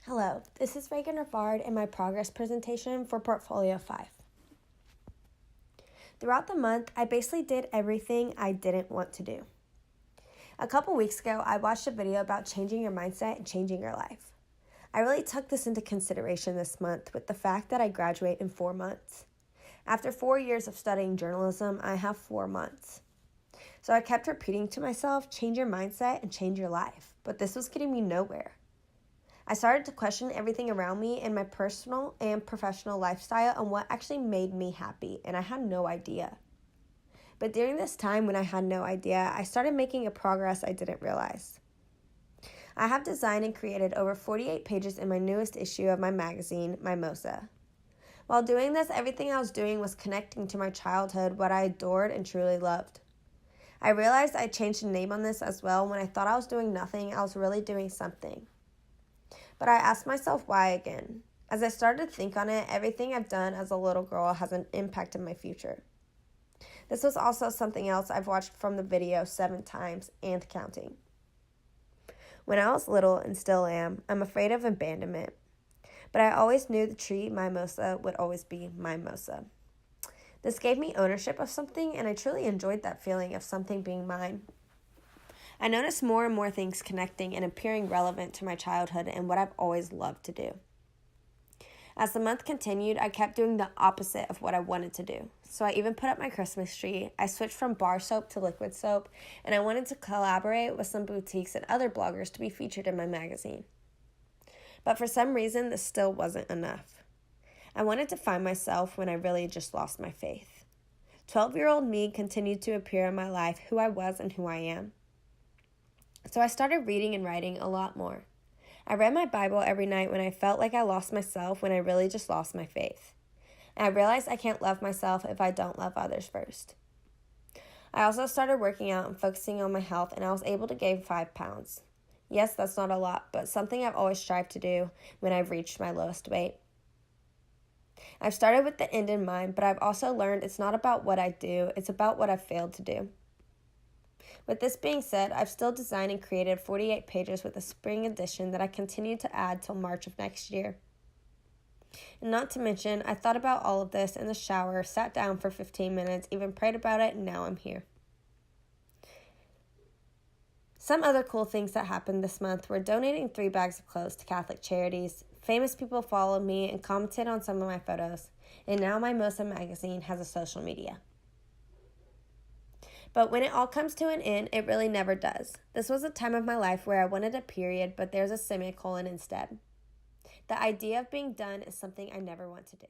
Hello, this is Reagan Rivard in my progress presentation for Portfolio 5. Throughout the month, I basically did everything I didn't want to do. A couple weeks ago, I watched a video about changing your mindset and changing your life. I really took this into consideration this month with the fact that I graduate in 4 months. After 4 years of studying journalism, I have 4 months. So I kept repeating to myself, change your mindset and change your life, but this was getting me nowhere. I started to question everything around me in my personal and professional lifestyle and what actually made me happy, and I had no idea. But during this time when I had no idea, I started making a progress I didn't realize. I have designed and created over 48 pages in my newest issue of my magazine, Mimosa. While doing this, everything I was doing was connecting to my childhood, what I adored and truly loved. I realized I changed the name on this as well. When I thought I was doing nothing, I was really doing something. But I asked myself why again. As I started to think on it, everything I've done as a little girl has an impact in my future. This was also something else I've watched from the video 7 times and counting. When I was little, and still am, I'm afraid of abandonment. But I always knew the tree Mimosa would always be Mimosa. This gave me ownership of something, and I truly enjoyed that feeling of something being mine. I noticed more and more things connecting and appearing relevant to my childhood and what I've always loved to do. As the month continued, I kept doing the opposite of what I wanted to do. So I even put up my Christmas tree, I switched from bar soap to liquid soap, and I wanted to collaborate with some boutiques and other bloggers to be featured in my magazine. But for some reason, this still wasn't enough. I wanted to find myself when I really just lost my faith. 12-year-old me continued to appear in my life, who I was and who I am. So I started reading and writing a lot more. I read my Bible every night when I felt like I lost myself, when I really just lost my faith. And I realized I can't love myself if I don't love others first. I also started working out and focusing on my health, and I was able to gain 5 pounds. Yes, that's not a lot, but something I've always strived to do when I've reached my lowest weight. I've started with the end in mind, but I've also learned it's not about what I do, it's about what I've failed to do. With this being said, I've still designed and created 48 pages with a spring edition that I continue to add till March of next year. And not to mention, I thought about all of this in the shower, sat down for 15 minutes, even prayed about it, and now I'm here. Some other cool things that happened this month were donating 3 bags of clothes to Catholic charities, famous people followed me and commented on some of my photos, and now Mimosa magazine has a social media. But when it all comes to an end, it really never does. This was a time of my life where I wanted a period, but there's a semicolon instead. The idea of being done is something I never want to do.